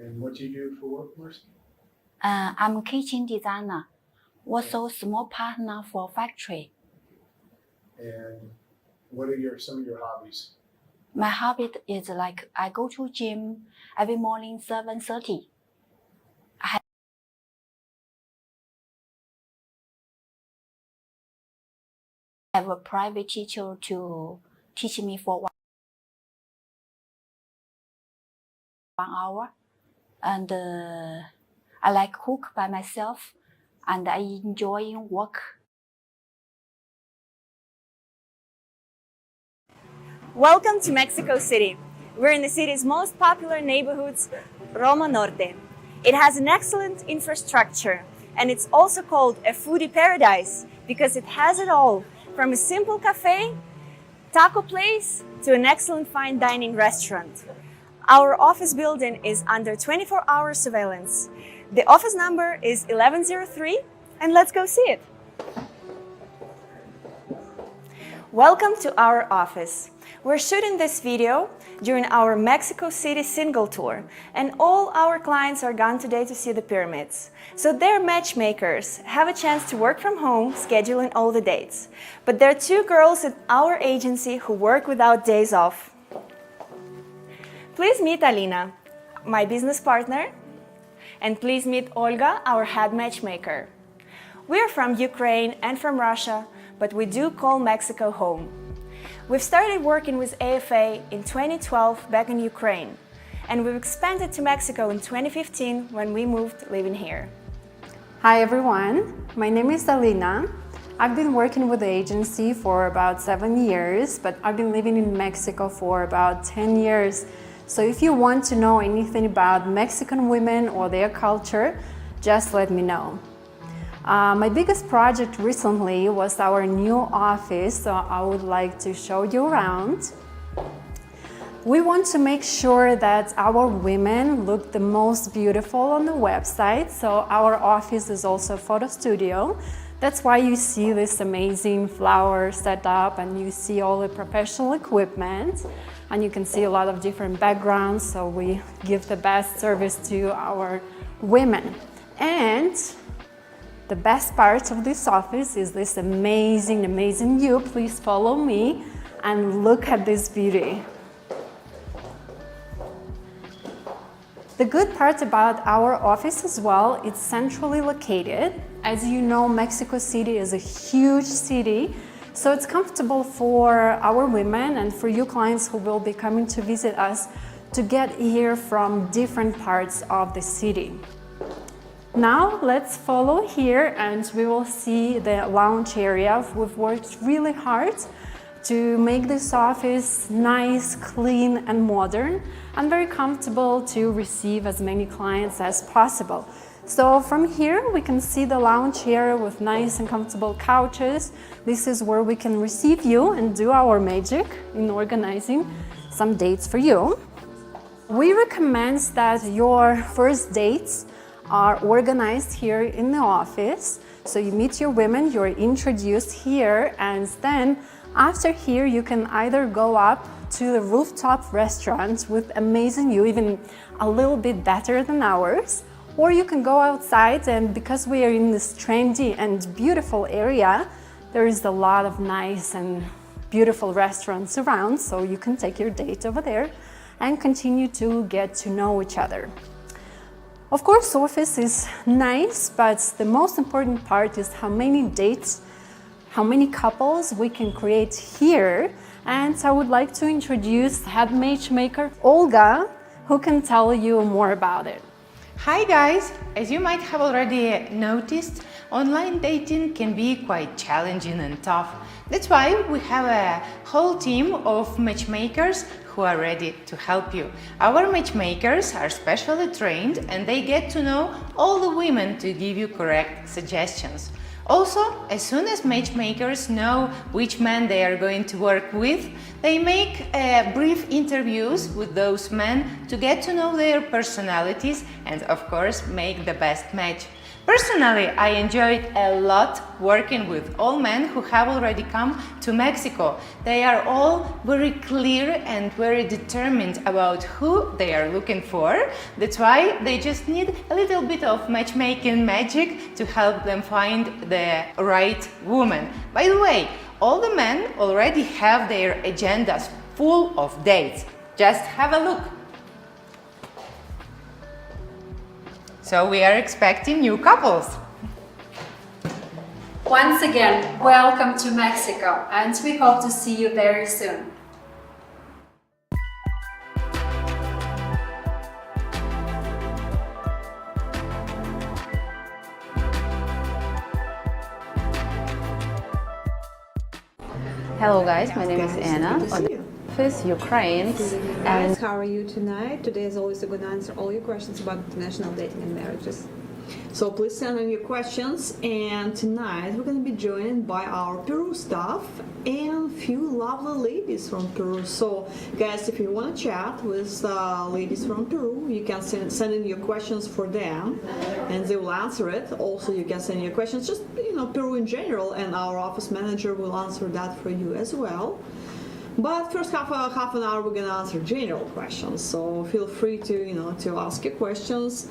And what do you do for work, Marcy? I'm a kitchen designer, also small partner for factory. And what are some of your hobbies? My hobby is like I go to gym every morning 7:30. I have a private teacher to teach me for 1 hour, and I like cook by myself, and I enjoy work. Welcome to Mexico City. We're in the city's most popular neighborhoods, Roma Norte. It has an excellent infrastructure, and it's also called a foodie paradise because it has it all, from a simple cafe, taco place, to an excellent fine dining restaurant. Our office building is under 24-hour surveillance. The office number is 1103, and let's go see it. Welcome to our office. We're shooting this video during our Mexico City single tour, and all our clients are gone today to see the pyramids. So their matchmakers have a chance to work from home, scheduling all the dates. But there are two girls at our agency who work without days off. Please meet Alina, my business partner, and please meet Olga, our head matchmaker. We're from Ukraine and from Russia, but we do call Mexico home. We've started working with AFA in 2012 back in Ukraine, and we've expanded to Mexico in 2015 when we moved living here. Hi everyone, my name is Alina. I've been working with the agency for about 7 years, but I've been living in Mexico for about 10 years. So if you want to know anything about Mexican women or their culture, just let me know. My biggest project recently was our new office, so I would like to show you around. We want to make sure that our women look the most beautiful on the website, so our office is also a photo studio. That's why you see this amazing flower setup and you see all the professional equipment, and you can see a lot of different backgrounds, so we give the best service to our women. And the best part of this office is this amazing view. Please follow me and look at this beauty. The good part about our office as well, it's centrally located. As you know, Mexico City is a huge city, so it's comfortable for our women and for you clients who will be coming to visit us to get here from different parts of the city. Now let's follow here and we will see the lounge area. We've worked really hard to make this office nice, clean and modern, and very comfortable to receive as many clients as possible. So from here we can see the lounge area with nice and comfortable couches. This is where we can receive you and do our magic in organizing some dates for you. We recommend that your first dates are organized here in the office. So you meet your women, you're introduced here, and then after here you can either go up to the rooftop restaurant with amazing view, even a little bit better than ours, or you can go outside, and because we are in this trendy and beautiful area, there is a lot of nice and beautiful restaurants around, so you can take your date over there and continue to get to know each other. Of course, office is nice, but the most important part is how many dates, how many couples we can create here. And I would like to introduce head matchmaker Olga, who can tell you more about it. Hi guys! As you might have already noticed, online dating can be quite challenging and tough. That's why we have a whole team of matchmakers who are ready to help you. Our matchmakers are specially trained and they get to know all the women to give you correct suggestions. Also, as soon as matchmakers know which men they are going to work with, they make brief interviews with those men to get to know their personalities and, of course, make the best match. Personally, I enjoyed a lot working with all men who have already come to Mexico. They are all very clear and very determined about who they are looking for. That's why they just need a little bit of matchmaking magic to help them find the right woman. By the way, all the men already have their agendas full of dates. Just have a look. So we are expecting new couples. Once again, welcome to Mexico, and we hope to see you very soon. Hello guys, my name is Anna, on the office Ukraine, and How are you tonight? Today is always going to answer all your questions about international dating and marriages. So please send in your questions, and tonight we're going to be joined by our Peru staff and few lovely ladies from Peru. So guys, if you want to chat with ladies from Peru, you can send in your questions for them and they will answer it. Also, you can send your questions, just Peru in general, and our office manager will answer that for you as well. But first half an hour we're gonna answer general questions, so feel free to to ask your questions.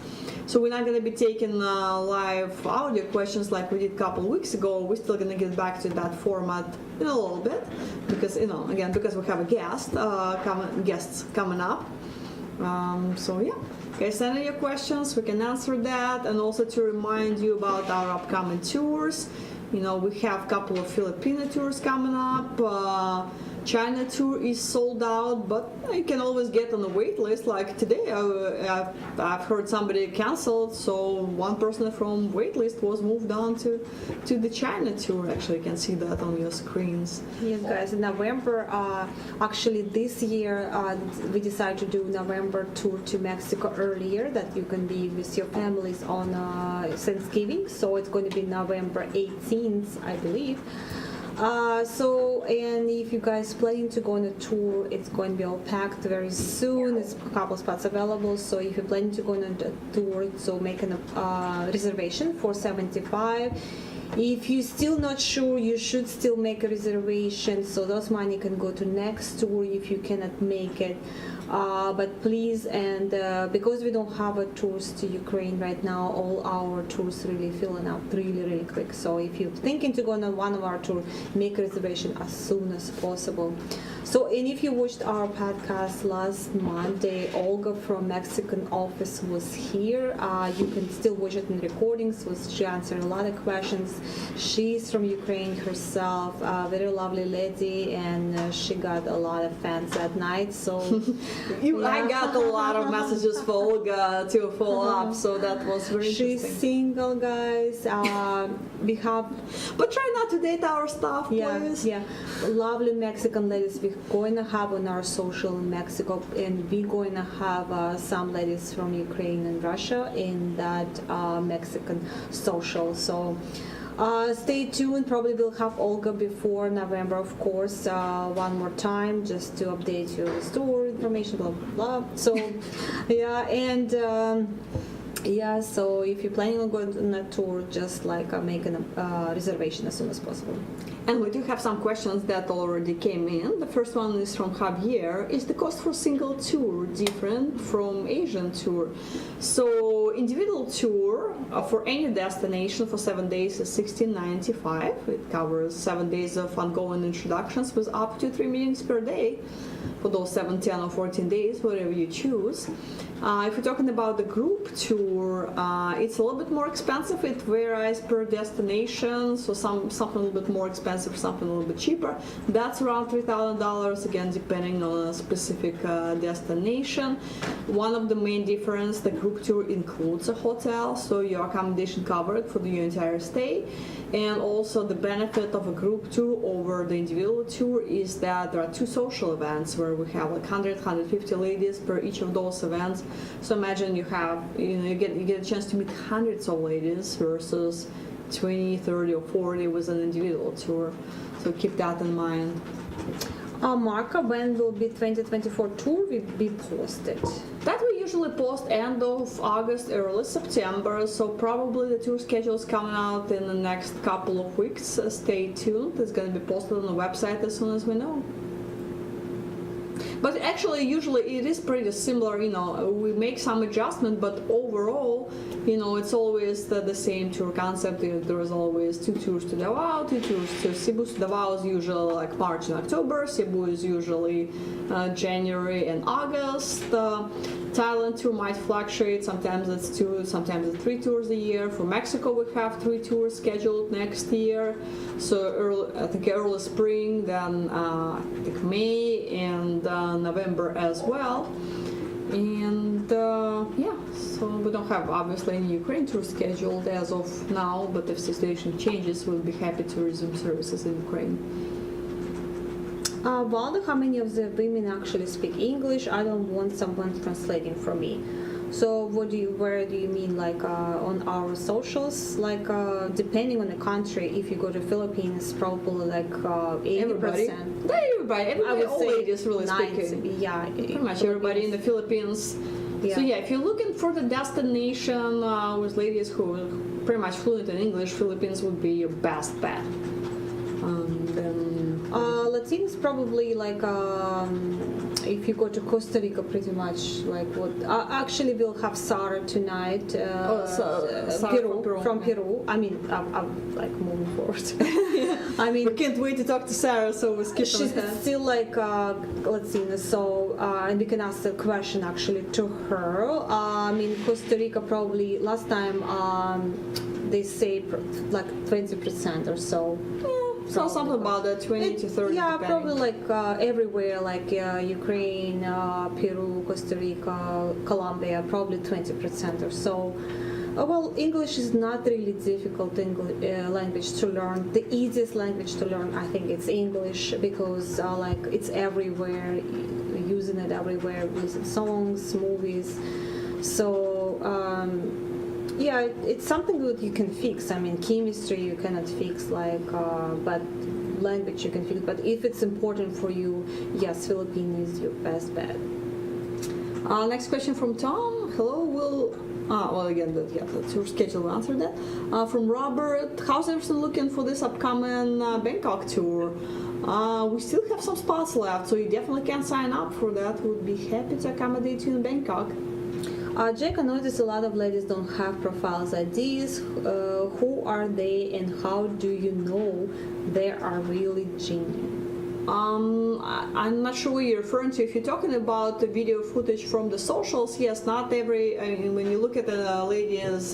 So we're not gonna be taking live audio questions like we did a couple weeks ago. We're still gonna get back to that format in a little bit because again, because we have a guests coming up. So yeah, guys, send in your questions. We can answer that, and also to remind you about our upcoming tours. We have a couple of Filipino tours coming up. China tour is sold out, but you can always get on the wait list. Like today, I've heard somebody canceled, so one person from wait list was moved on to the China tour. Actually, you can see that on your screens. Yes, guys, in November, actually this year, we decided to do November tour to Mexico earlier, that you can be with your families on Thanksgiving. So it's going to be November 18th, I believe. And if you guys planning to go on a tour, it's going to be all packed very soon. It's a couple spots available. So if you're planning to go on a tour, so make a reservation for $75. If you're still not sure, you should still make a reservation. So those money can go to next tour if you cannot make it. But please, and because we don't have a tours to Ukraine right now, all our tours really filling up really quick. So if you're thinking to go on one of our tours, make a reservation as soon as possible. So, and if you watched our podcast last Monday, Olga from Mexican office was here. You can still watch it in recordings. So she answered a lot of questions. She's from Ukraine herself, a very lovely lady, and she got a lot of fans that night. So I got a lot of messages for Olga to follow up, so that was very interesting. She's single, guys. We have, but try not to date our staff, please. Yeah, lovely Mexican ladies. We're going to have on our social in Mexico, and we're going to have some ladies from Ukraine and Russia in that Mexican social. So stay tuned. Probably we'll have Olga before November, of course, one more time, just to update you with store information, blah blah blah. So yeah, and so if you're planning on going on a tour, just like making a reservation as soon as possible. And we do have some questions that already came in. The first one is from Javier. Is the cost for single tour different from Asian tour? So individual tour for any destination for 7 days is $16.95. It covers 7 days of ongoing introductions with up to 3 meetings per day for those 7, 10, or 14 days, whatever you choose. If you're talking about the group tour, it's a little bit more expensive. It varies per destination, so something a little bit more expensive, something a little bit cheaper. That's around $3,000, again, depending on a specific destination. One of the main difference, the group tour includes a hotel, so your accommodation covered for your entire stay. And also the benefit of a group tour over the individual tour is that there are 2 social events where we have like 150 ladies per each of those events. So imagine you have, you get a chance to meet hundreds of ladies versus 20, 30, or 40 with an individual tour. So keep that in mind. Marka, when will be 2024 tour be posted? That we usually post end of August, early September, so probably the tour schedule is coming out in the next couple of weeks. Stay tuned. It's going to be posted on the website as soon as we know. But actually, usually it is pretty similar, we make some adjustment, but overall, it's always the same tour concept. There is always 2 tours to Davao, 2 tours to Cebu. So Davao is usually like March and October, Cebu is usually January and August. Thailand tour might fluctuate, sometimes it's 2, sometimes it's 3 tours a year. For Mexico, we have 3 tours scheduled next year. So I think early spring, then I think May and November as well. And yeah, so we don't have obviously any Ukraine tour scheduled as of now, but if the situation changes, we'll be happy to resume services in Ukraine. Valdo, how many of the women actually speak English? I don't want someone translating for me. So where do you mean, like on our socials? Like depending on the country, if you go to Philippines, probably like 80%. Everybody, I would all say ladies really 90, speak. yeah, Pretty much everybody in the Philippines. Yeah. So yeah, if you're looking for the destination with ladies who are pretty much fluent in English, Philippines would be your best bet. Latinas probably like if you go to Costa Rica, pretty much like what actually we'll have Sarah tonight. Sarah from Peru. I mean, I'm like moving forward. I mean, we can't wait to talk to Sarah, so we'll skip she's still like Latina, so and we can ask the question actually to her. I mean, Costa Rica probably last time they say like 20% or so. So something about that 20 to 30. Yeah, depending. probably like everywhere, like Ukraine, Peru, Costa Rica, Colombia, probably 20% or so. Well, English is not really difficult language to learn. The easiest language to learn, I think, it's English because like it's everywhere, using it everywhere, using songs, movies. So. Yeah, it's something that you can fix. I mean, chemistry you cannot fix, like, but language you can fix. But if it's important for you, yes, Philippines is your best bet. Next question from Tom. Hello, well, again, the tour schedule will answer that. From Robert, how's everything looking for this upcoming Bangkok tour? We still have some spots left, so you definitely can sign up for that. We'd be happy to accommodate you in Bangkok. Jake, I noticed a lot of ladies don't have profiles IDs. Who are they and how do you know they are really genuine? I'm not sure what you're referring to. If you're talking about the video footage from the socials, yes, not every, I mean, when you look at the lady's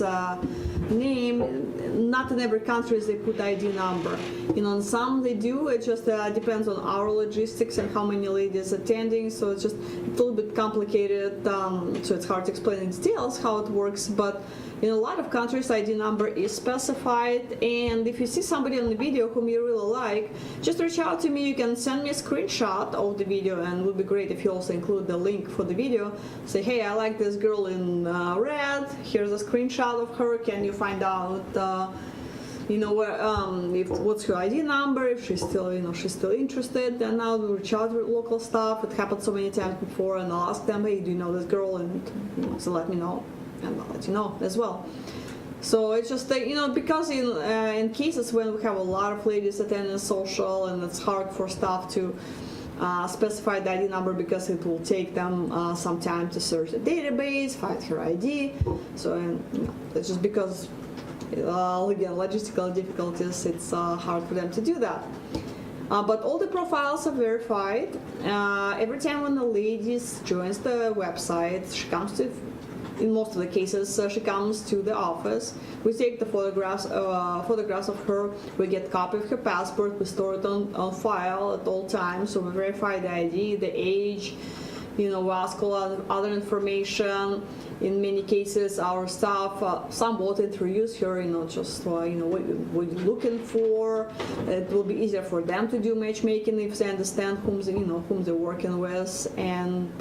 name, not in every country they put ID number. In some they do, it just depends on our logistics and how many ladies attending, so it's just a little bit complicated, so it's hard to explain in details how it works, but in a lot of countries ID number is specified, and if you see somebody on the video whom you really like, just reach out to me. You can send me a screenshot of the video, and it would be great if you also include the link for the video. Say, hey, I like this girl in red, here's a screenshot of her, can you find out what's her ID number, if she's still she's still interested, then I'll reach out to local staff. It happened so many times before, and I'll ask them, hey, do you know this girl, and so let me know, and I'll let you know as well. So it's just because in cases when we have a lot of ladies attending social, and it's hard for staff to specify the ID number because it will take them some time to search the database, find her ID. So it's just because again, logistical difficulties, it's hard for them to do that. But all the profiles are verified. Every time when the lady joins the website, she comes to, in most of the cases, she comes to the office. We take the photographs of her. We get a copy of her passport. We store it on file at all times. So we verify the ID, the age. We ask a lot of other information. In many cases, our staff somewhat introduce her, just what you're looking for. It will be easier for them to do matchmaking if they understand whom they're working with, and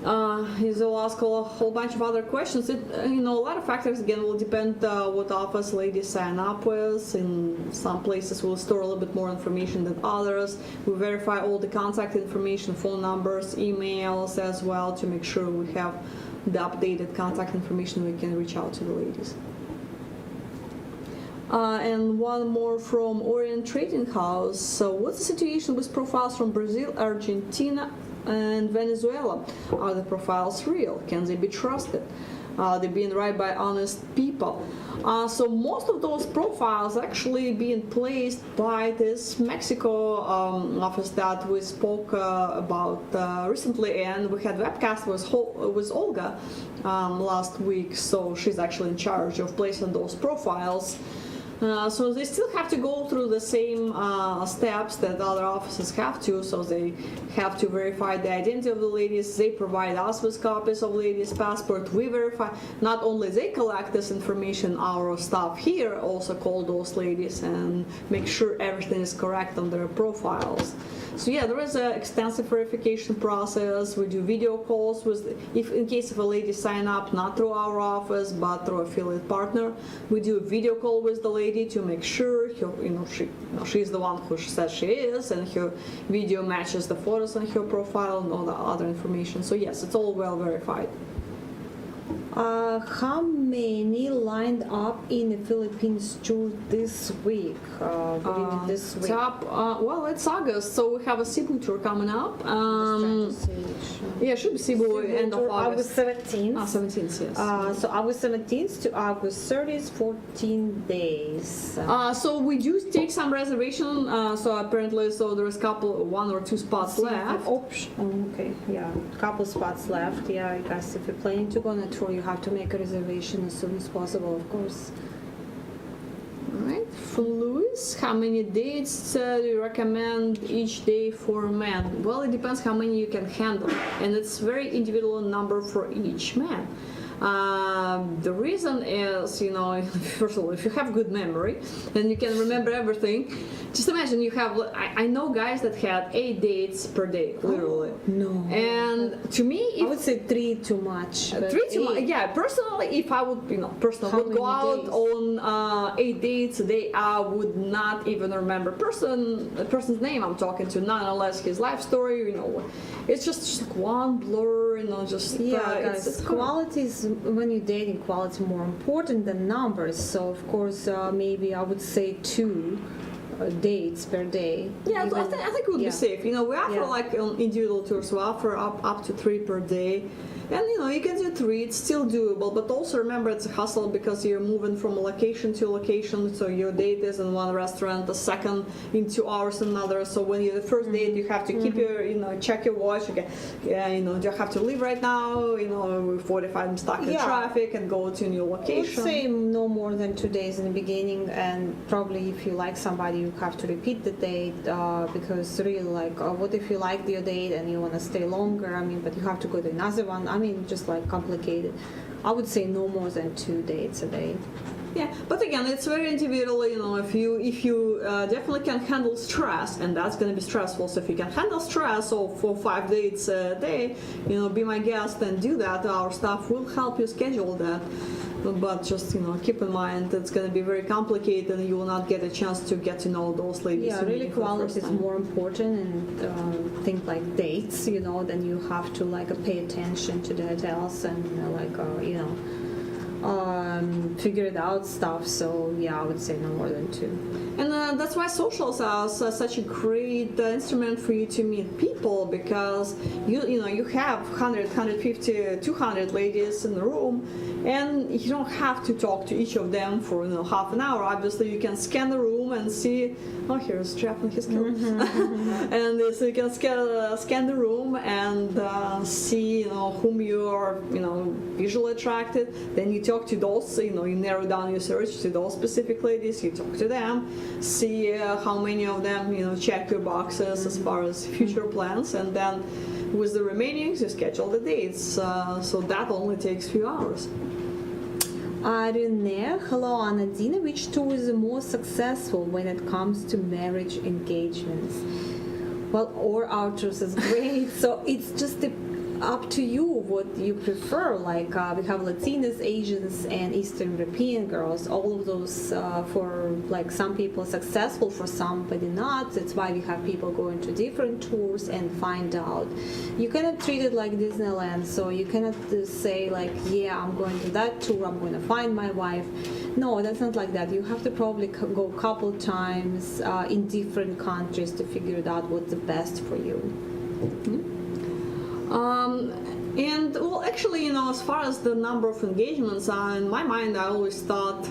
He'll ask a whole bunch of other questions. A lot of factors again will depend what office ladies sign up with. In some places we'll store a little bit more information than others. We verify all the contact information, phone numbers, emails as well to make sure we have the updated contact information we can reach out to the ladies. And one more from Orient Trading House. So what's the situation with profiles from Brazil, Argentina, and Venezuela? Are the profiles real? Can they be trusted? They're being written by honest people. So most of those profiles actually being placed by this Mexico office that we spoke about recently, and we had webcast with Olga last week. So she's actually in charge of placing those profiles. So they still have to go through the same steps that other offices have to. So they have to verify the identity of the ladies. They provide us with copies of ladies' passport. We verify. Not only they collect this information, our staff here also call those ladies and make sure everything is correct on their profiles. So yeah, there is an extensive verification process. We do video calls if in case of a lady sign up not through our office but through affiliate partner, we do a video call with the lady to make sure she's the one who says she is, and her video matches the photos on her profile and all the other information. So yes, it's all well verified. How many lined up in the Philippines tour this week? This week? Well, it's August, so we have a Cebu tour coming up. Yeah, it should be Cebu end of August. August 17th. 17th, yes. So August 17th to August 30th, 14 days. So we do take some reservation. So apparently, there's one or two spots left. Okay, yeah, couple spots left. Yeah, I guess if you're planning to go on a tour, you have to make a reservation as soon as possible, of course. Alright, from Luis, how many dates do you recommend each day for men? Well, it depends how many you can handle, and it's very individual number for each man. The reason is, first of all, if you have good memory and you can remember everything, just imagine you have, I know guys that had 8 dates per day, literally. No. And to me, I would say 3 too much. 3 too much. Yeah, personally, if I would, would go out on 8 dates a day, I would not even remember the person's name I'm talking to, not unless his life story, it's just like one blur, guys, it's quality is, when you're dating, quality more important than numbers. So of course, maybe I would say 2 dates per day. Yeah, even, I think it would be safe. We offer like individual tours. We offer up to 3 per day. And you can do 3, it's still doable, but also remember it's a hustle because you're moving from location to location, so your date is in one restaurant, the second in 2 hours another. So when you're the first date, you have to keep your, check your watch. Okay, do you have to leave right now? 45 I'm stuck in traffic and go to a new location. I would say no more than 2 days in the beginning, and probably if you like somebody, you have to repeat the date because really, what if you like your date and you want to stay longer? But you have to go to another one. Just complicated. I would say no more than 2 dates a day. Yeah, but again, it's very individual. If you definitely can handle stress, and that's going to be stressful. So if you can handle stress, for 5 dates a day, be my guest and do that. Our staff will help you schedule that. But just keep in mind it's going to be very complicated, and you will not get a chance to get to know those ladies. Yeah, really, quality is more important, and things like dates. Then you have to pay attention to the details and figure it out stuff. So yeah, I would say no more than 2. And that's why socials are such a great instrument for you to meet people, because you have 100, 150, 200 ladies in the room, and you don't have to talk to each of them for half an hour. Obviously, you can scan the room and see. Oh, here's Jeff and his kill. And so you can scan the room and see whom you are visually attracted. Then you talk to those. You narrow down your search to those specific ladies. You talk to them. See how many of them check your boxes as far as future plans, and then with the remaining you schedule the dates. So that only takes a few hours. Renee, hello Anadina, which tour is the most successful when it comes to marriage engagements? Well, our tours is great, so it's just up to you what you prefer. Like we have Latinas, Asians, and Eastern European girls. All of those for like some people successful, for somebody not. That's why we have people going to different tours and find out. You cannot treat it like Disneyland. So you cannot say like, yeah, I'm going to that tour, I'm going to find my wife. No, that's not like that. You have to probably go a couple times in different countries to figure it out what's the best for you. And well, actually, as far as the number of engagements, in my mind, I always thought,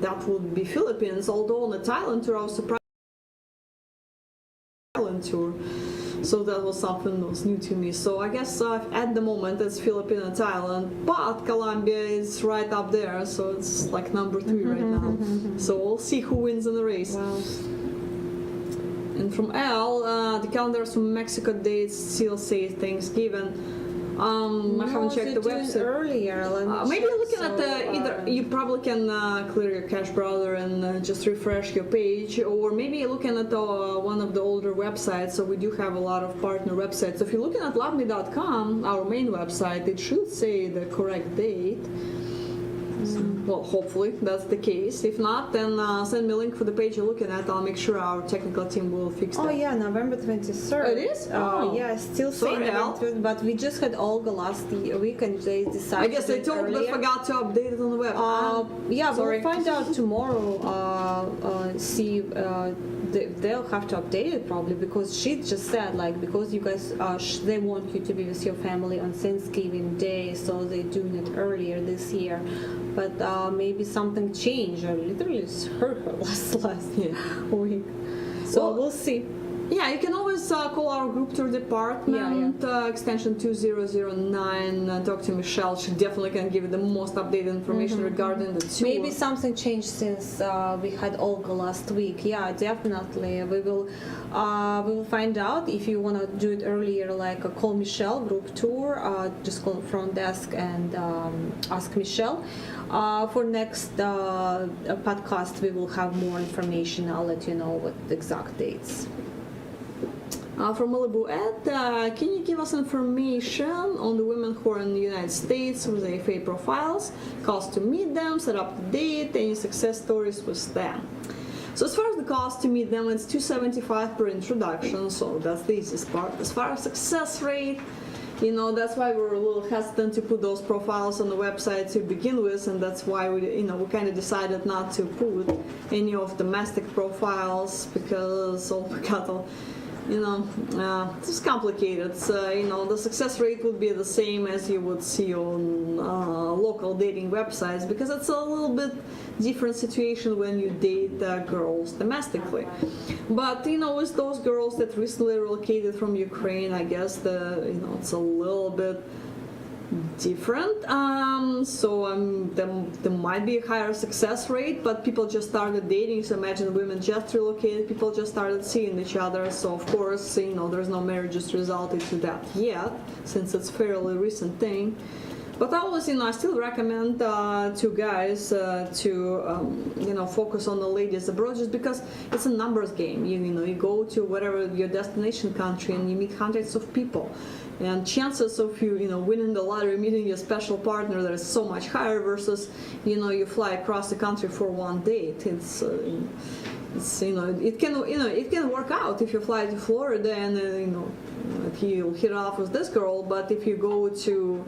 that would be Philippines. Although on the Thailand tour, I was surprised. Thailand tour, so that was something that was new to me. So I guess at the moment it's Philippines and Thailand, but Colombia is right up there, so it's like number 3 right now. So we'll see who wins in the race. Wow. And from Al, the calendars from Mexico dates still say Thanksgiving. I haven't checked the website. Earlier. Maybe you're looking at either you probably can clear your cache browser and just refresh your page, or maybe you're looking at one of the older websites. So we do have a lot of partner websites. So if you're looking at loveme.com, our main website, it should say the correct date. Well, hopefully that's the case. If not, then send me a link for the page you're looking at. I'll make sure our technical team will fix that. Oh yeah, November 23rd. It is? Oh. Yeah, still saying Al. but we just had Olga last week and they decided. I guess they totally forgot to update it on the web. Yeah, sorry. we'll find out tomorrow. See, they'll have to update it probably, because she just said like, because you guys they want you to be with your family on Thanksgiving Day, so they're doing it earlier this year. But maybe something changed. I literally heard her last week. So Well, we'll see. Yeah, you can always call our group tour department, extension 2009. Talk to Michelle. She definitely can give you the most updated information regarding the tour. Maybe something changed since we had Olga last week. Yeah, definitely. We will find out. If you want to do it earlier, like call Michelle group tour. Just call front desk and ask Michelle. For next podcast, we will have more information. I'll let you know what the exact dates. From Malibu Ed, can you give us information on the women who are in the United States with AFA profiles, cost to meet them, set up the date, any success stories with them? So as far as the cost to meet them, it's $275 per introduction, so that's the easiest part. As far as success rate, that's why we're a little hesitant to put those profiles on the website to begin with, and that's why we kind of decided not to put any of domestic profiles, because it's just complicated. The success rate would be the same as you would see on local dating websites, because it's a little bit different situation when you date girls domestically. But with those girls that recently relocated from Ukraine, I guess it's a little bit different. There might be a higher success rate, but people just started dating. So imagine women just relocated, people just started seeing each other. So of course, there's no marriages resulted to that yet, since it's a fairly recent thing. But I always, I still recommend to guys to focus on the ladies abroad, just because it's a numbers game. You go to whatever your destination country and you meet hundreds of people. And chances of you winning the lottery, meeting your special partner, that is so much higher versus you fly across the country for one date. It can work out if you fly to Florida and if you hit off with this girl. But if you go to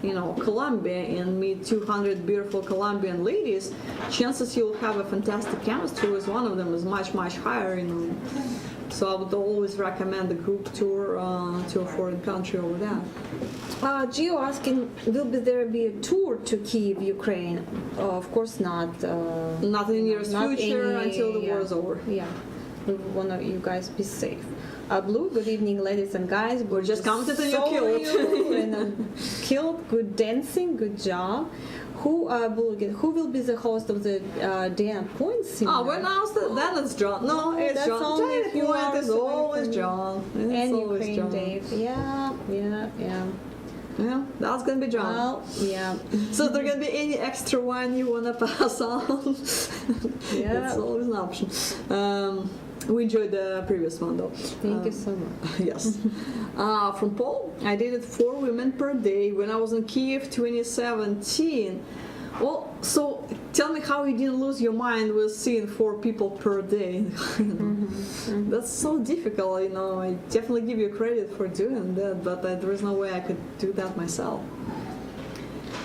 Colombia and meet 200 beautiful Colombian ladies, chances you'll have a fantastic chemistry with one of them is much higher. So I would always recommend the group tour to a foreign country over that. Gio asking, will there be a tour to Kyiv, Ukraine? Of course not. Not in the nearest future until the war is over. Yeah, we want you guys be safe. Blue, good evening, ladies and guys. We're just commented on your kilt. kilt. Kilt, good dancing, good job. Who will be the host of the Diana Point seminar? Oh, we announced it. Then it's John. No, it's that's John. only a few Point is hours always away from John. And It's always Ukraine, John. Dave. Yeah. Yeah, that's gonna be John. Well, yeah. So if there's gonna be any extra one you wanna pass on, Yeah. it's always an option. We enjoyed the previous one though. Thank you so much. Yes. From Paul, I dated 4 women per day when I was in Kiev 2017. Well, so tell me how you didn't lose your mind with seeing 4 people per day. That's so difficult, you know. I definitely give you credit for doing that, but there is no way I could do that myself.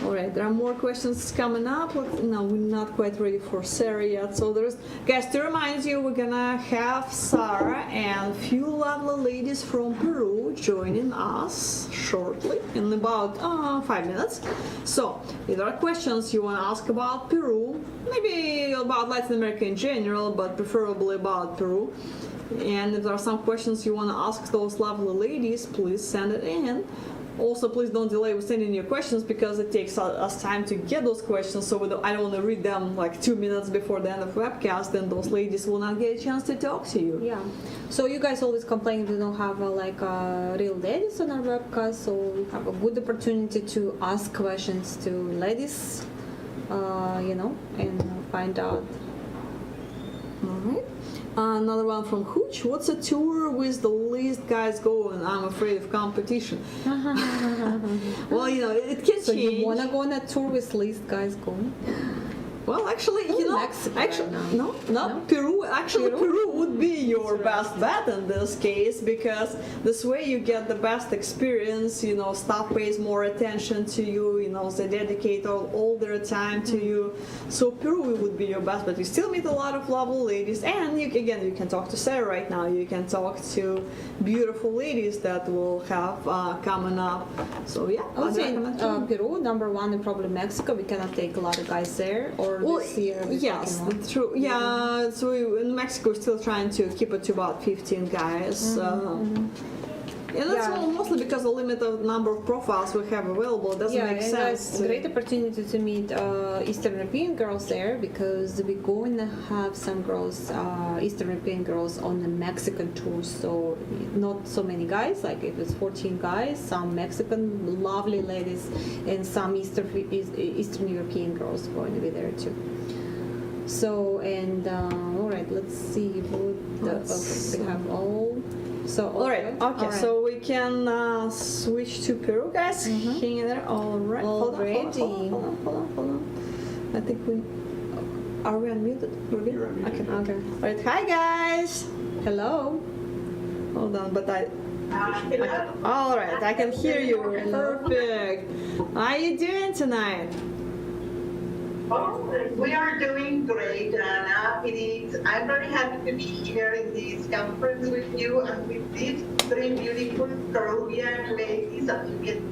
All right, there are more questions coming up. No, we're not quite ready for Sarah yet. So there's, guys, to remind you, we're gonna have Sarah and a few lovely ladies from Peru joining us shortly in about 5 minutes. So if there are questions you want to ask about Peru, maybe about Latin America in general, but preferably about Peru, and if there are some questions you want to ask those lovely ladies, please send it in. Also, please don't delay with sending your questions because it takes us time to get those questions. So I don't want to read them like 2 minutes before the end of the webcast, and those ladies will not get a chance to talk to you. Yeah. So you guys always complain we don't have real ladies on our webcast, so we have a good opportunity to ask questions to ladies, you know, and find out. All right. Another one from Hooch. What's a tour with the least guys going? I'm afraid of competition. Well, you know, it can So change. you wanna go on a tour with least guys going? Well, actually, you know, Mexico actually, right now. no, Peru. Actually, Peru would be your best bet in this case because this way you get the best experience. You know, staff pays more attention to you. You know, they dedicate all their time to you. So Peru would be your best bet. You still meet a lot of lovely ladies, and you can talk to Sarah right now. You can talk to beautiful ladies that will have coming up. So yeah, I would I'd say recommend Peru. Peru, number 1, and probably Mexico. We cannot take a lot of guys there. Or Well, this year. we're yes, talking about. true. Yeah, so in Mexico, we're still trying to keep it to about 15 guys. And that's mostly because the limited number of profiles we have available. It doesn't make and sense. that's a great opportunity to meet Eastern European girls there because we're going to have some girls, Eastern European girls on the Mexican tour. So not so many guys, like if it's 14 guys, some Mexican lovely ladies and some Eastern European girls going to be there too. So, and all right, let's see what we have all. So All right. Okay. All right. So we can switch to Peru, guys. Hang in there. All right. Hold on. I think we are we unmuted? We're good? You're unmuted. Okay. All right. Hi, guys. Hello. Hold on, but all right. I can hear you. Perfect. How are you doing tonight? Oh, we are doing great, Anna. I'm very happy to be here in this conference with you and with these 3 beautiful Peruvian ladies that you can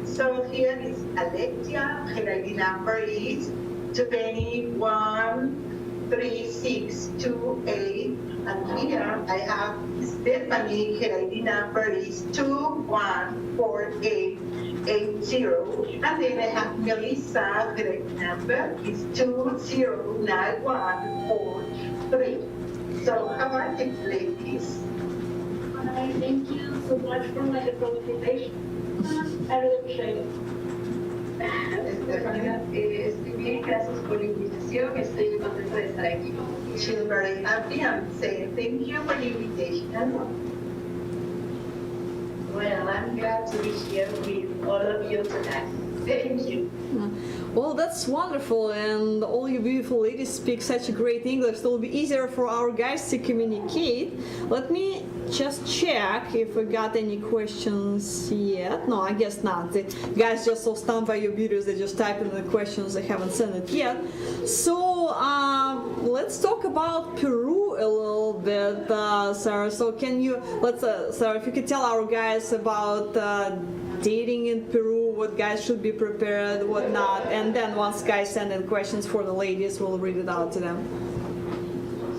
see. So here is Alexia, her number is 213628, and here I have Stephanie, her ID number is 214880, and then I have Melissa, her ID number is 209143. So how are things, ladies? Hi, thank you so much for my presentation. I really appreciate it. Estoy bien, gracias por la invitación. Estoy contenta de estar aquí. She's very happy and saying thank you for the invitation. Well, I'm glad to be here with all of you tonight. Thank you. Well, that's wonderful, and all you beautiful ladies speak such a great English, so it'll be easier for our guys to communicate. Let me just check if we got any questions yet. No, I guess not. The guys just so stunned by your beauties, they just type in the questions, they haven't sent it yet. So let's talk about Peru a little bit, Sarah. So can you, Sarah, if you could tell our guys about dating in Peru, what guys should be prepared, what not, and then once guys send in questions for the ladies, we'll read it out to them.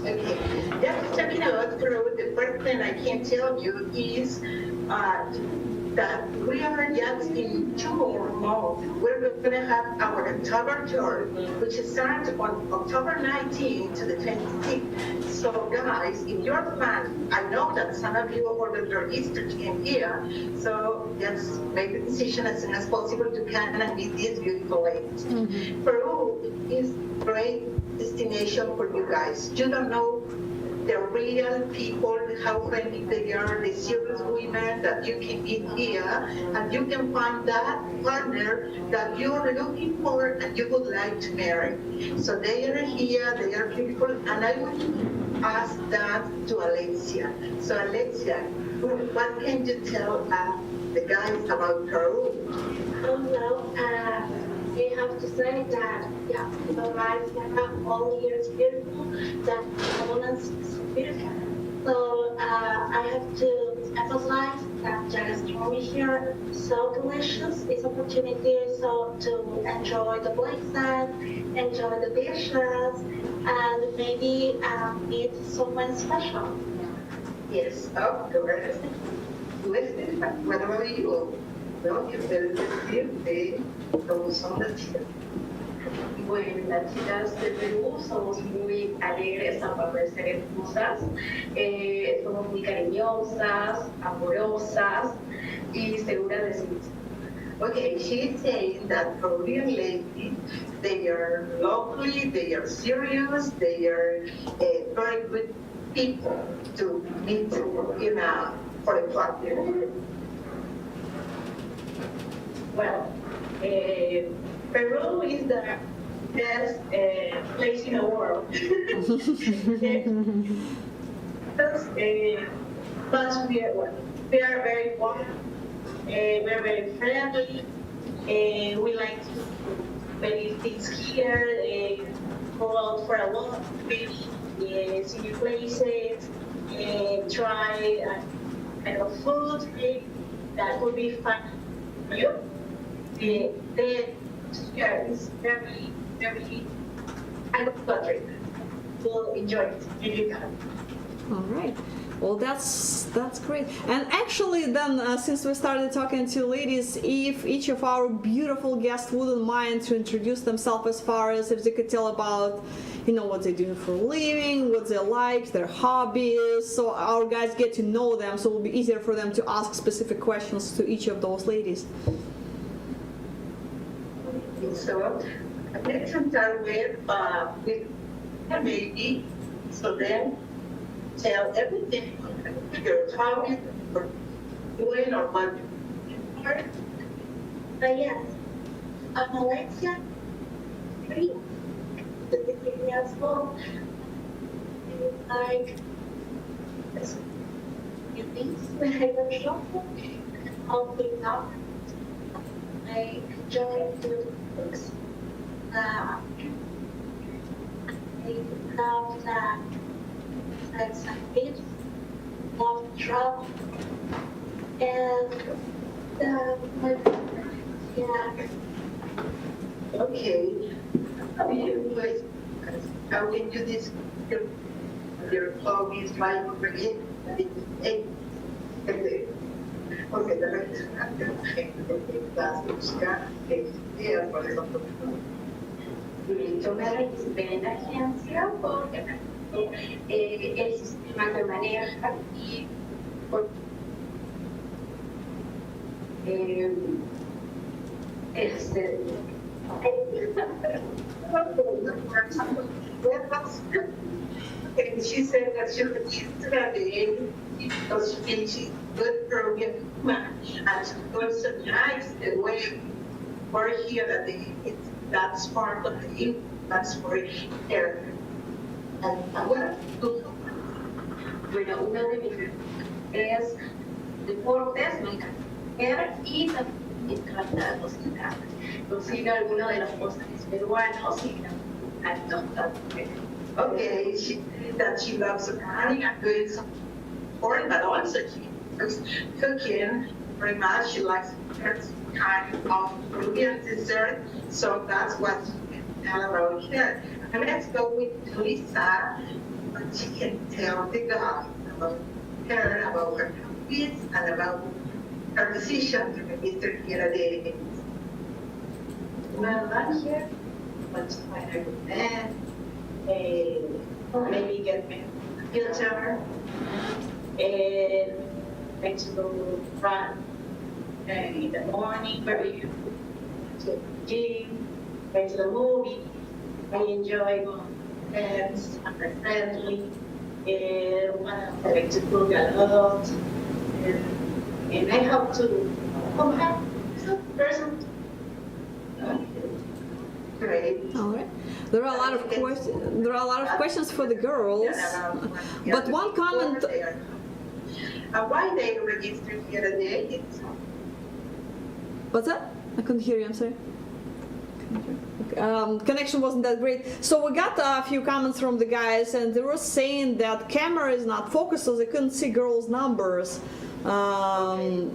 Okay, just talking about Peru, the first thing I can tell you is that we are just in tour mode. We're going to have our October tour, which starts on October 19th to the 26th. So guys, if you're a fan, I know that some of you ordered your Easter ticket here, so just make the decision as soon as possible to come and meet these beautiful ladies. Peru is a great destination for you guys. You don't know the real people, how friendly they are, the serious women that you can meet here, and you can find that partner that you're looking for and you would like to marry. So they are here, they are beautiful, and I would ask that to Alexia. So Alexia, what can you tell the guys about Peru? Well, we have to say that, yeah, the life all year is beautiful, that abundance is beautiful. So I have to emphasize that the gastronomy here is so delicious. It's opportunity so to enjoy the places, enjoy the dishes, and maybe meet someone special. Yes, of course. Listen, whenever you know, you better decir de cómo son las chicas. Bueno, las chicas de Perú somos muy alegres, aparte de ser hermosas, somos muy cariñosas, amorosas y seguras de sí mismas. Okay, she's saying that Peruvian ladies, they are lovely, they are serious, they are very good people to meet, you know, for a party. Well, Peru is the best place in the world. But we are very warm, we are very friendly, we like to many things here, go out for a walk, maybe see new places, try food, that would be fun for you. The here is very, very country. You'll enjoy it if you can. All right. Well, that's great. And actually, then, since we started talking to ladies, if each of our beautiful guests wouldn't mind to introduce themselves, as far as if they could tell about, you know, what they do for a living, what they like, their hobbies, so our guys get to know them, so it will be easier for them to ask specific questions to each of those ladies. So let's start with a baby. So then tell everything your hobby or doing or what you are. Yes, I'm Alexia, 3 years old. Like new things when I was shopping, helping out. I enjoy doing books. I love sex and kids, love travel, and yeah. Okay. How do you guys, how can you this your hobbies, like forget? Porque de las buscar por ejemplo. Yo me registré en la agencia porque el sistema que maneja y And she said that she was studying because she's good Peruvian woman, and she was so nice the way we're here that that's part of the that's for there. And bueno, uno de mis es deportes, me encanta ver y también me encanta cocinar. Cocino algunos de los postres peruanos y okay, she that she loves running and doing some sport, but also she loves cooking very much. She likes kind of Peruvian dessert, so that's what she can tell about here. And let's go with Lisa, what she can tell the guy about her, about her hobbies, and about her decision to be Mr. Here Days. Well, I'm here, want to find a good man, maybe get me a filter, and like to go run in the morning, very to the gym, go to the movie. I enjoy going to friends, I'm friendly, I like to cook a lot, and I have to have some person. Great. All right. There are a lot of questions. There are a lot of questions for the girls, but one comment. Why they registered here today? What's that? I couldn't hear you. I'm sorry. Connection wasn't that great. So we got a few comments from the guys, and they were saying that camera is not focused, so they couldn't see girls' numbers. If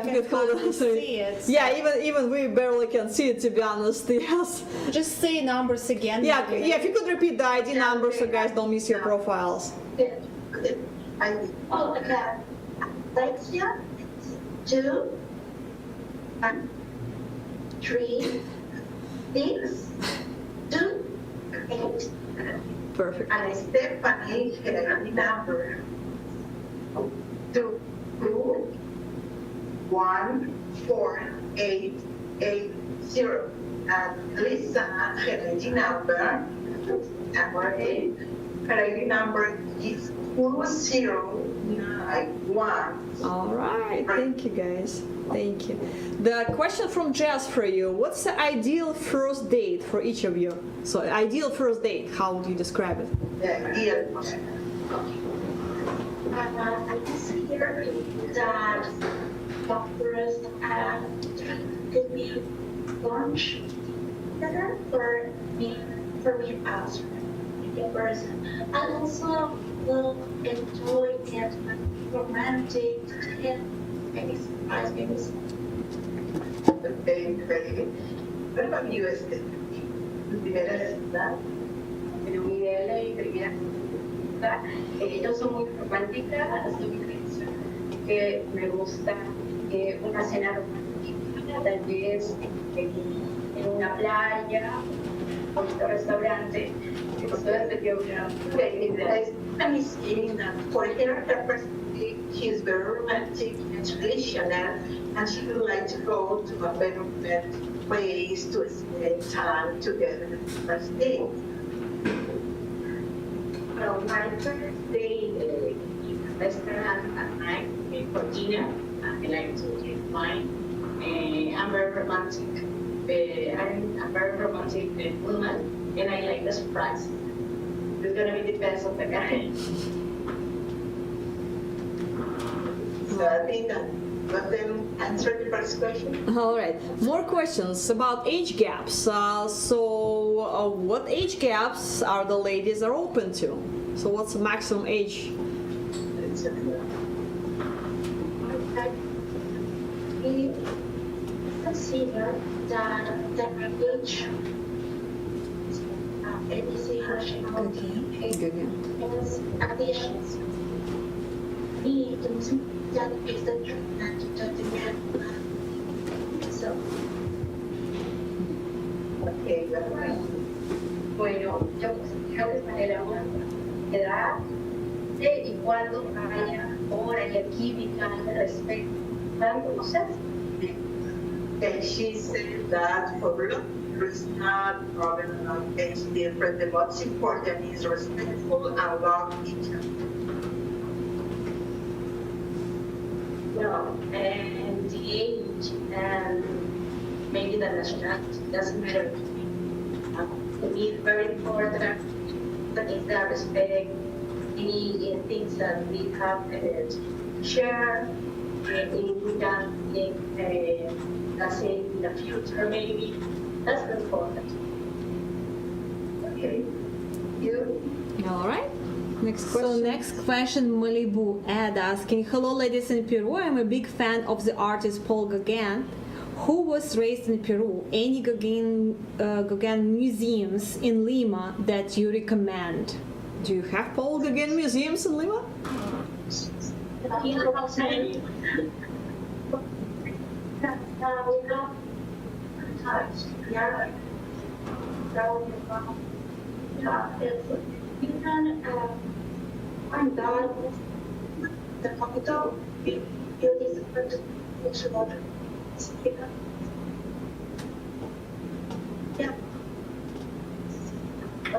you could hold on. See it. Yeah, even we barely can see it, to be honest. Yes. Just say numbers again. Yeah. If you could repeat the ID number so guys don't miss your profiles. Oh, okay. Alexia, 2, 3, 6, 2, 8. Perfect. And Stephanie had a number 2, 1, 4, 8, 8, 0. And Lisa had a number, her ID number is 2091. All right. Thank you, guys. Thank you. The question from Jess for you: what's the ideal first date for each of you? So, ideal first date. How would you describe it? Yeah. I consider that first could be lunch better for me and us, the person. I also will enjoy it romantic and surprise me. Okay, great. What about you, Esther? ¿Tu primera cita? Pero mi idea de primera cita, yo soy muy romántica, soy muy tradicional, que me gusta una cena romántica, tal vez en una playa, un bonito restaurante, que pues todo este tiempo I'm seeing that for her perspective, she's very romantic and traditional, and she would like to go to a better place to spend time together. First date. Well, my first day in a restaurant at night for dinner, I like to drink wine. I'm very romantic. I'm a very romantic woman, and I like the surprise. It's gonna be the best of the guy. So I think that let them answer the first question. All right. More questions about age gaps. What age gaps are the ladies are open to? So, what's the maximum age? We consider that the age anything has additions. We don't think that is the treatment to the man. So, Okay, Bueno, yo considero de manera una edad y cuando haya hora y química, respeto, tanto no sé. and she said that for her, there is not a problem of age difference. The most important is respectful and love each other. Well, and the age and maybe the nationality doesn't matter to me. To me, it's very important that is the respect, any things that we have to share, and if we can, let's say, in the future, maybe, that's important. Okay. You? All right. Next question. So next question, Malibu Ed asking, hello ladies in Peru, I'm a big fan of the artist Paul Gauguin. Who was raised in Peru? Any Gauguin museums in Lima that you recommend? Do you have Paul Gauguin museums in Lima? we have touch, yeah. So, you can find out the capital, you is the first yeah.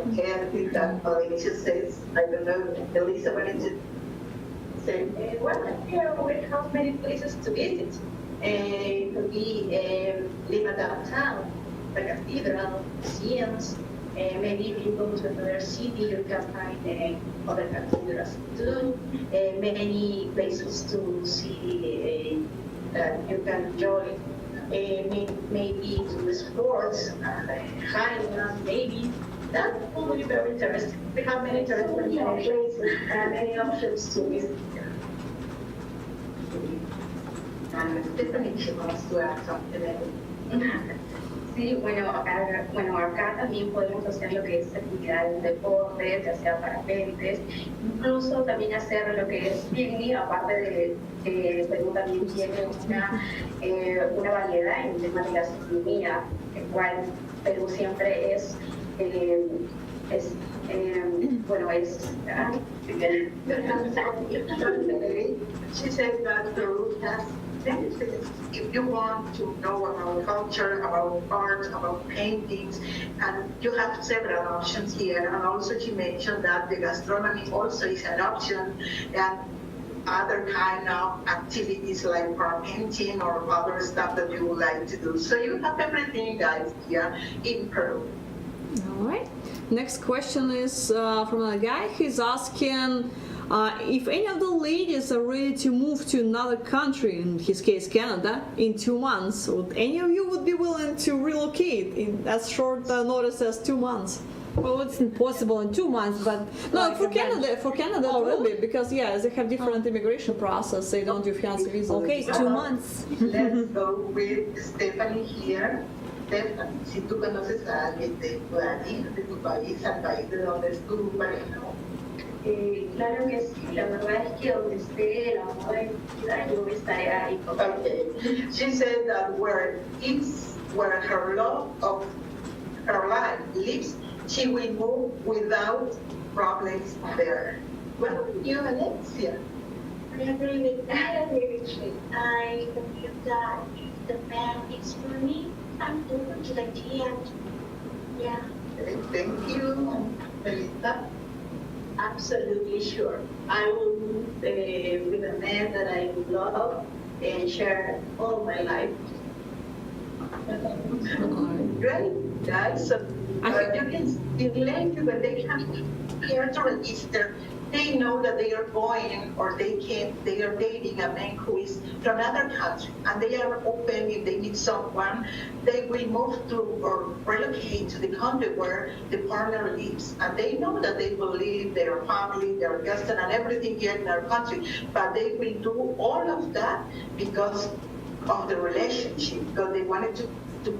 Okay, I think that Alicia says, I don't know, Elisa wanted to say, well, here we have many places to visit. It could be Lima downtown, the cathedral, museums. Maybe if you go to another city, you can find other cathedrals too. Many places to see that you can enjoy. Maybe to sports, Highland, maybe. That will be very interesting. We have many interesting places and many options to visit. Stephanie, she wants to add something. Sí, bueno, acá también podemos hacer lo que es actividades de deporte, ya sea parapentes, incluso también hacer lo que es picnic, aparte de Perú también tiene una variedad en temas de gastronomía, el cual Perú siempre She said that Peru has benefits. If you want to know about culture, about art, about paintings, and you have several options here. And also she mentioned that the gastronomy also is an option, and other kind of activities like painting or other stuff that you would like to do. So you have everything, guys, here in Peru. All right. Next question is from a guy. He's asking if any of the ladies are ready to move to another country, in his case Canada, in 2 months. Would any of you would be willing to relocate in as short notice as 2 months? Well, it's impossible in 2 months, but No, like for a bench. Canada it will be, because they have different immigration process. They don't do fiancé visa. Okay, 2 months. Let's go with Stephanie here. Stephanie, si tú conoces a alguien de tu país, al país de donde es tu pareja. Claro que sí, la verdad es que donde esté la moda de vida, yo estaré ahí. Okay. She said that where her love of her life lives, she will move without problems there. What about you, Alexia? I agree with you. I believe that if the man is for me, I'm open to the idea. Yeah. Okay, thank you, Melissa. Absolutely sure. I will move with a man that I love and share all my life. Great, guys. So you can relate to when they come here to register. They know that they are going or they are dating a man who is from another country, and they are open. If they meet someone, they will move to or relocate to the country where the partner lives, and they know that they will leave their family, their custom, and everything here in our country. But they will do all of that because of the relationship, because they wanted to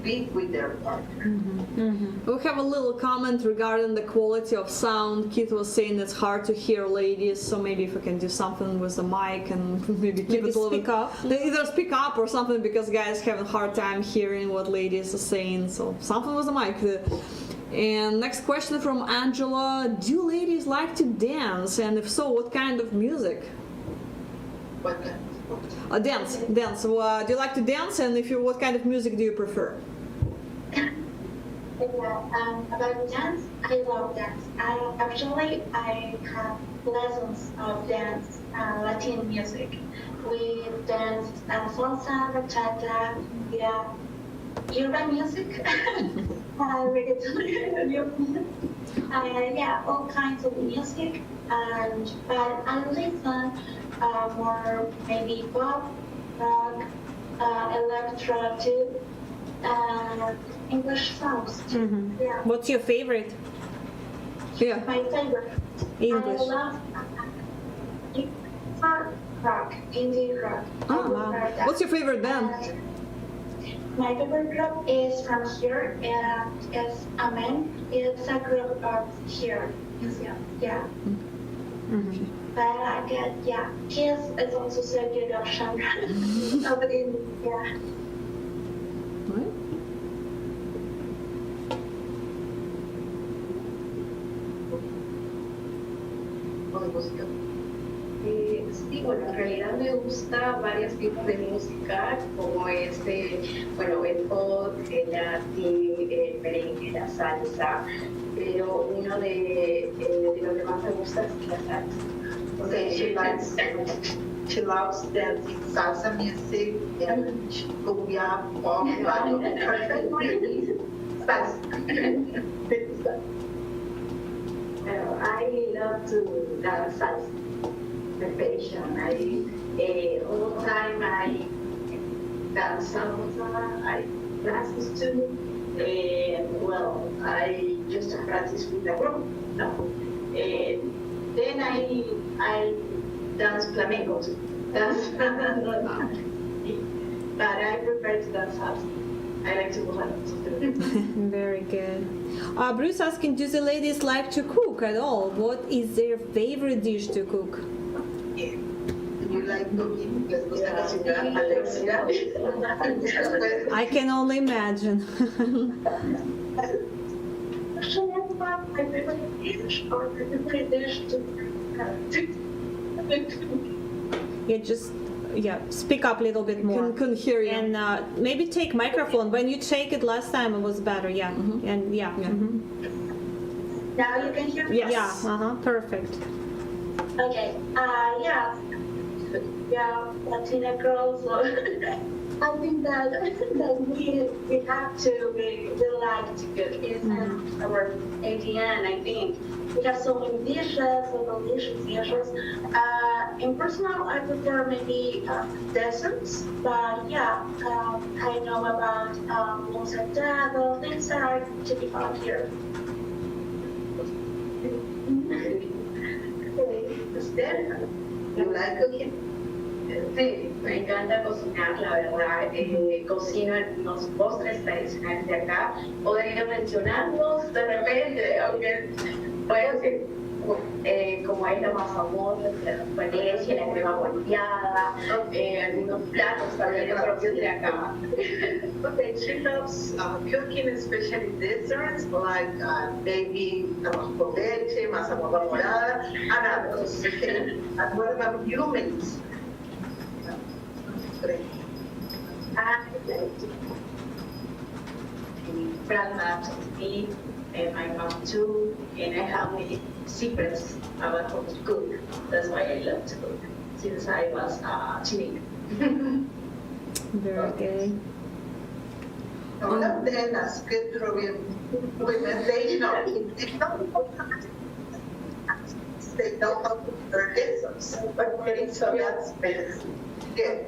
be with their partner. We have a little comment regarding the quality of sound. Keith was saying it's hard to hear ladies, so maybe if we can do something with the mic and maybe keep it a little speak up. Either speak up or something, because guys have a hard time hearing what ladies are saying. So something with the mic. And next question from Angela: do ladies like to dance? And if so, what kind of music? What kind? Dance. Do you like to dance? And if you, what kind of music do you prefer? About dance, I love dance. I have lessons of dance, Latin music. We dance salsa, bachata, urban music, reggaeton, all kinds of music. But I listen more maybe pop, rock, electro too, English songs too. Yeah. What's your favorite? Yeah. My favorite. English. I love rock, indie rock. Oh, wow. What's your favorite band? My favorite group is from here, and it's Amen. It's a group of here. Yeah. But I get, Kiss is also so good option. Sí, bueno, en realidad me gusta varios tipos de música, como bueno, el pop, el latín, el merengue, la salsa, pero uno de lo que más me gusta es la salsa. Okay, she loves dancing salsa music and cumbia, pop, salsa. I love to dance salsa. My passion. All the time I dance salsa. I practice too. And well, I just practice with the group. No. And then I dance flamenco too. But I prefer to dance salsa. I like to move around. Very good. Bruce asking, do the ladies like to cook at all? What is their favorite dish to cook? You like cooking? ¿Les gusta cocinar, Alexia? I can only imagine. Actually, I thought my favorite dish or my favorite dish Speak up a little bit more. Couldn't hear you. And maybe take microphone. When you take it last time, it was better. Yeah. Mm-hmm. And yeah. Yeah. Mm-hmm. Now you can hear me? Yes. Yeah. Perfect. Okay. Yeah, Latina girls. So I think that we have to we like to cook. It's our ADN. I think we have so many dishes, so delicious dishes. In personal, I prefer maybe desserts, but yeah, I know about mozarella, things that are typical here. You like cooking? Sí, me encanta cocinar, la verdad. Cocino unos postres tradicionales de acá. Podría mencionarlos de repente, aunque puedo decir, como es la masa mole, la leche, la crema volteada, algunos platos también propios de acá. Okay, she loves cooking, especially desserts like maybe arroz con leche, masa morada, and others. And what about humans? Grandma told me, and my mom too, and I have many secrets about how to cook. That's why I love to cook since I was teenager. Very good. All of them as good Peruvian women, they know they know how to do their desserts. Okay, so that's good.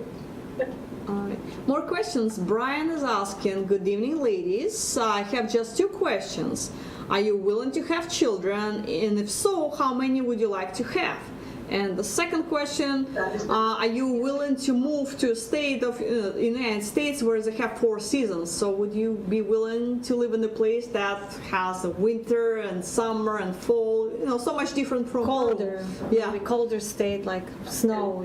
All right. More questions. Brian is asking, good evening, ladies. I have just 2 questions. Are you willing to have children? And if so, how many would you like to have? And the second question, are you willing to move to a state of United States where they have 4 seasons? So would you be willing to live in a place that has a winter and summer and fall, so much different from Colder. Yeah. Maybe colder state like snow.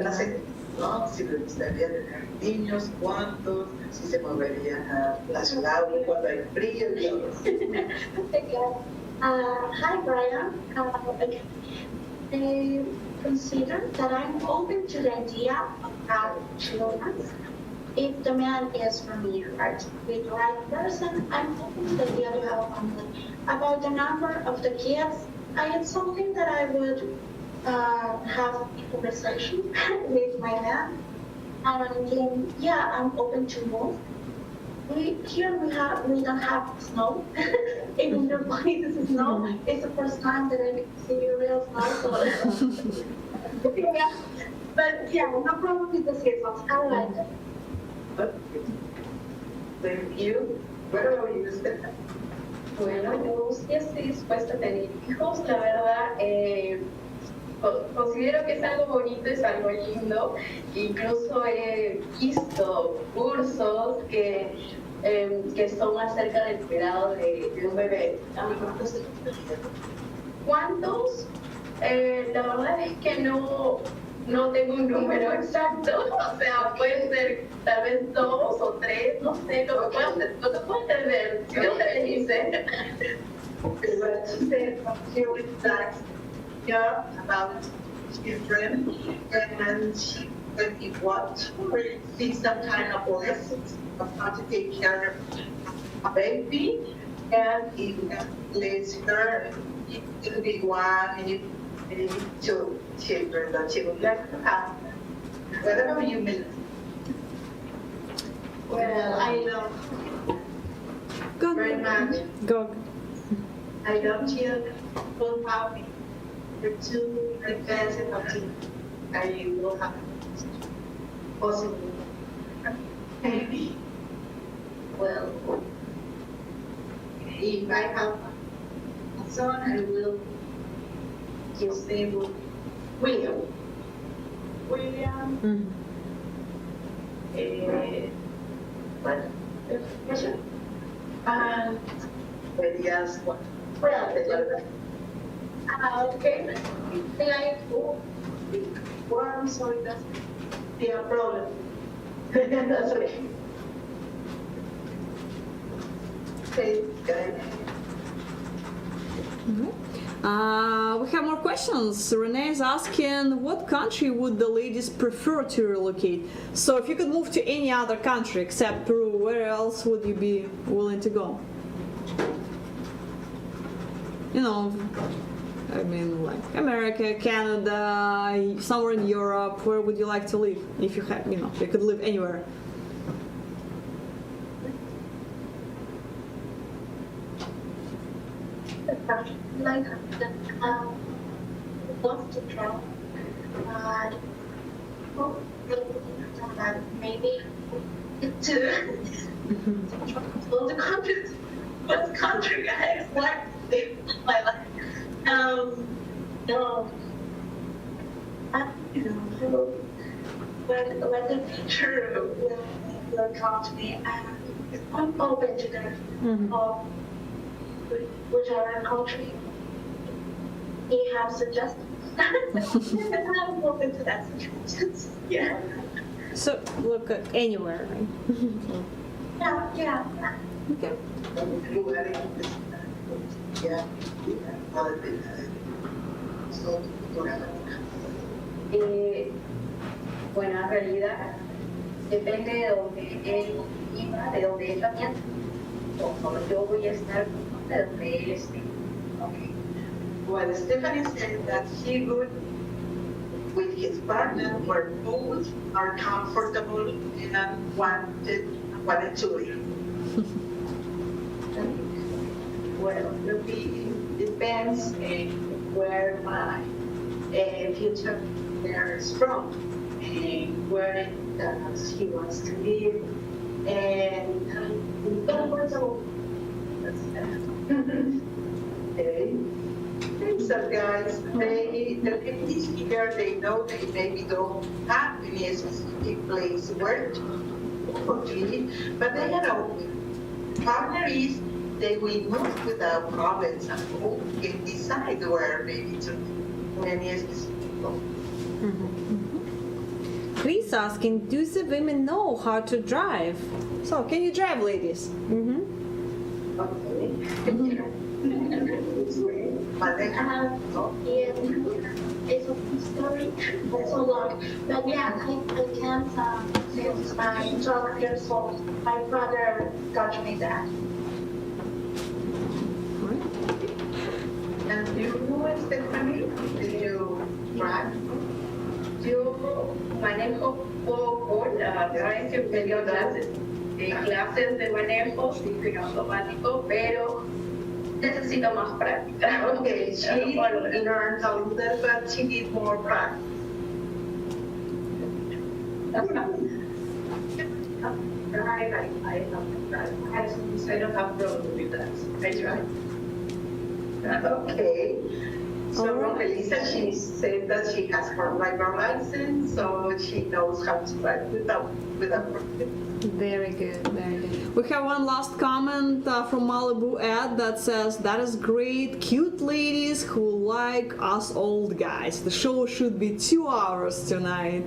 ¿No? Si le gustaría tener niños, cuántos, si se movería a la ciudad cuando hay frío y todo. Hi, Brian. I consider that I'm open to the idea of having children. If the man is for me, right, with the right person, I'm open to the idea to have a family. About the number of the kids, it's something that I would have a conversation with my man, and yeah, I'm open to move. We don't have snow. In your place is snow. It's the first time that I see real snow. So yeah, but yeah, no problem with the seasons. I like it. Thank you. What about you, Steph? Bueno, yo sí estoy dispuesta a tener hijos, la verdad. Considero que es algo bonito, es algo lindo. Incluso he visto cursos que son acerca del cuidado de un bebé. ¿Cuántos? La verdad es que no tengo un número exacto. O sea, puede ser tal vez 2 o 3, no sé, lo que puedo entender. Si no te dice. But she said, here with that, yeah, about children, and she when he wants to see some kind of lessons of how to take care of a baby, and he leaves her to be one and two children that she would like to have. Whatever you mean. Well, I love Go. very much. Go. I love children, both happy. The two advanced and I will have possible. Maybe. Well, if I have a son, I will his name will William. William. What? Question? When he asked what? Well, okay. Like, worms, so it doesn't be a problem. That's okay. Okay, good. We have more questions. Renee is asking, what country would the ladies prefer to relocate? So if you could move to any other country except Peru, where else would you be willing to go? You know, I mean, like America, Canada, somewhere in Europe. Where would you like to live if you had, you know, you could live anywhere? Like, love to travel, maybe to all the countries. What country I like to live in my life? No, I don't know. When the future will come to me, I'm open to that. Whichever country he has suggested. I'm open to that suggestions. Yeah. So look at anywhere, right? Yeah. Okay. Yeah. Bueno, en realidad depende de donde él iba, de donde él venía, o yo voy a estar de donde él esté. Okay. Well, Stephanie said that he would, with his partner, where both are comfortable and wanted to live. Well, it depends where my future partner is from, and where he wants to live, and okay. So guys, the ladies here, they know they maybe don't have any specific place where to live, but they have a partner is they will move without problems and who can decide where maybe to many specific place. Chris asking, do the women know how to drive? So can you drive, ladies? Okay. But they have It's a story that's so long. But yeah, I can't since my 12 years old. My brother taught me that. And you know Stephanie, did you drive? Yo manejo por drive que me dio clases de manejo en automático, pero necesito más práctica. Okay, she learned a little, but she needs more practice. I don't have problem with that. I try. Okay. So Melissa, she said that she has her driver license, so she knows how to drive without problem. Very good, very good. We have one last comment from Malibu Ed that says, that is great, cute ladies who like us old guys. The show should be 2 hours tonight.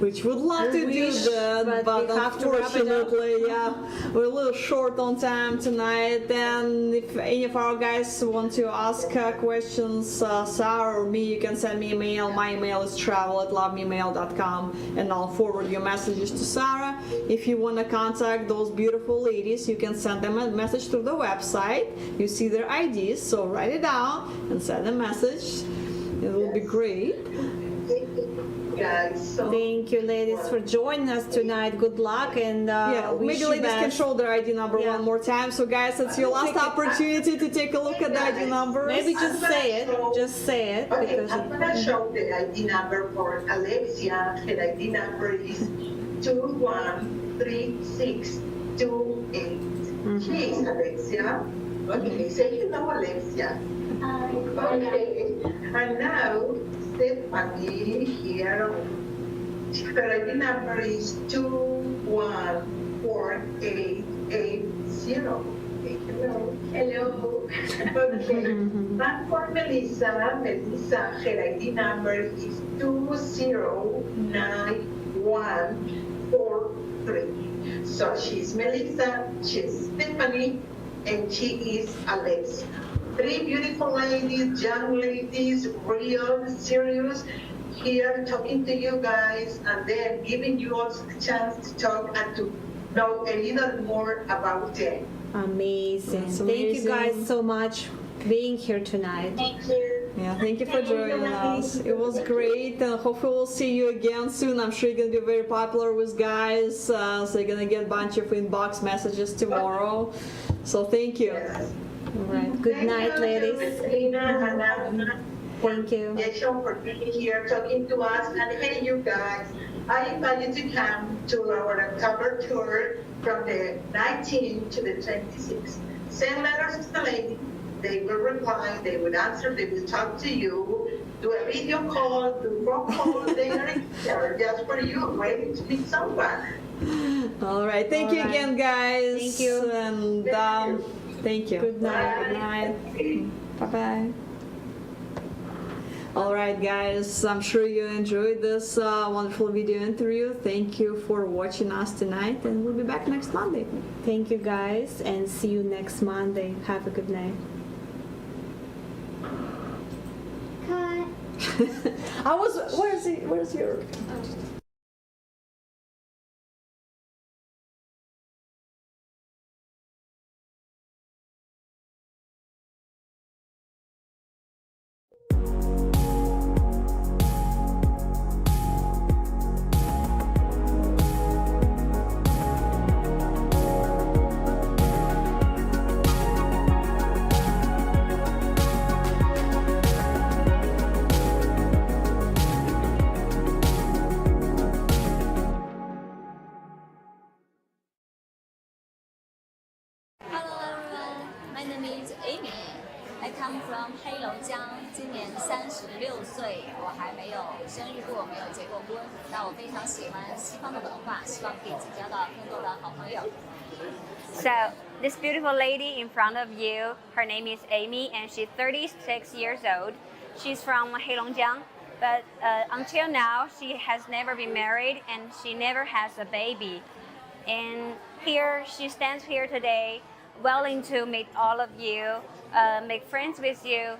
which would love to do that, but we have to wrap it up. unfortunately, yeah, we're a little short on time tonight. And if any of our guys want to ask questions, Sarah or me, you can send me an email. My email is travel@lovememail.com, and I'll forward your messages to Sarah. If you want to contact those beautiful ladies, you can send them a message through the website. You see their IDs, so write it down and send a message. It will be great. Guys, so Thank you, ladies, for joining us tonight. Good luck, and Yeah, wish maybe you ladies can best. show their ID number Yeah. one more time. So guys, it's your last opportunity to take a look at the ID numbers. Maybe just say it. Just say it okay, because I'm gonna show the ID number for Alexia. Her ID number is 213628. She is Alexia. Okay, say hello, Alexia. Okay, and now Stephanie here. Her ID number is 214880. Hello. Hello. Okay. And for Melissa, her ID number is 209143. So she's Melissa, she's Stephanie, and she is Alex. Three beautiful ladies, young ladies, real, serious, here talking to you guys, and then giving you also the chance to talk and to know a little more about them. amazing. That's Thank you guys amazing. so much being here tonight. Thank you. Yeah, thank you for joining us. It was great, and hopefully we'll see you again soon. I'm sure you're gonna be very popular with guys, so you're gonna get a bunch of inbox messages tomorrow. So thank you. All right. Good Thank night, you, ladies. Christina and Anna, Thank you. for being here, talking to us. And hey, you guys, I invite you to come to our October tour from the 19th to the 26th. Send letters to the lady. They will reply, they will answer, they will talk to you, do a video call, do phone call. They are there just for you, waiting to meet someone. All right, thank you All right. again, guys. Thank you. And thank you. Good night. Good night. Bye bye. All right, guys, I'm sure you enjoyed this wonderful video interview. Thank you for watching us tonight, and we'll be back next Monday. Thank you, guys, and see you next Monday. Have a good night. Where's your? Hello everyone, my name is Amy. I come from 黑龙江，今年36岁，我还没有生育过，没有结过婚。那我非常喜欢西方的文化，希望可以结交到更多的好朋友。 So, this beautiful lady in front of you, her name is Amy, and she's 36 years old. She's from Heilongjiang, but until now, she has never been married and she never has a baby. And here, she stands here today, willing to meet all of you, make friends with you.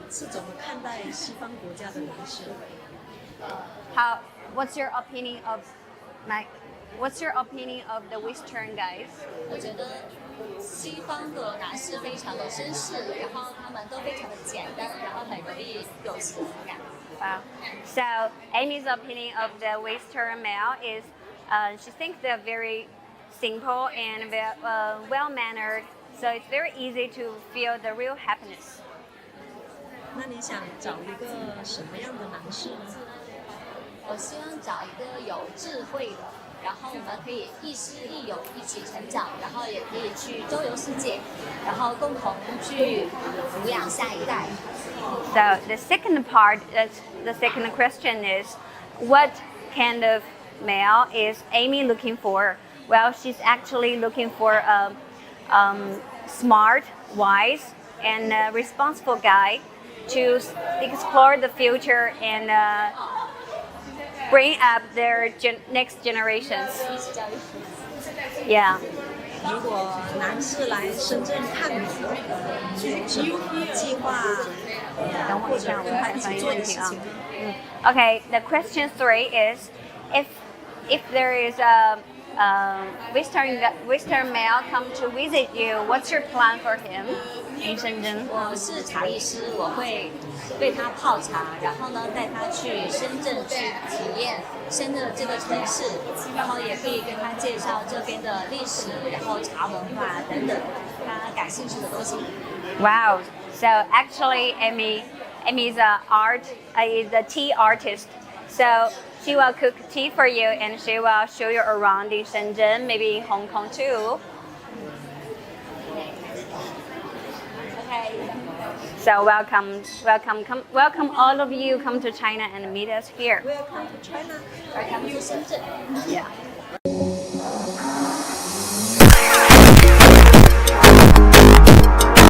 是怎么看待西方国家的人生？ What's your opinion of the Western guys? 我觉得西方的男士非常的绅士，然后他们都非常的简单，然后很容易有幸福感。 Wow. So Amy's opinion of the Western male is she thinks they're very simple and well-mannered, so it's very easy to feel the real happiness. 那你想找一个什么样的男士呢？我希望找一个有智慧的，然后我们可以亦师亦友，一起成长，然后也可以去周游世界，然后共同去抚养下一代。 So the second part, the second question is, what kind of male is Amy looking for? Well, she's actually looking for a smart, wise, and responsible guy to explore the future and bring up their next generations. Yeah. 如果男士来深圳看你，有什么计划？或者跟他一起做的事情呢？ Okay, the question 3 is, if there is a Western male come to visit you, what's your plan for him in Shenzhen? 我是茶艺师，我会为他泡茶，然后呢带他去深圳去体验深圳的这个城市，然后也可以跟他介绍这边的历史，然后茶文化等等他感兴趣的东西。 Wow. So actually, Amy is a tea artist. So she will cook tea for you and she will show you around in Shenzhen, maybe in Hong Kong too. Okay. So welcome all of you come to China and meet us here. Welcome to China. Welcome to Shenzhen. Yeah.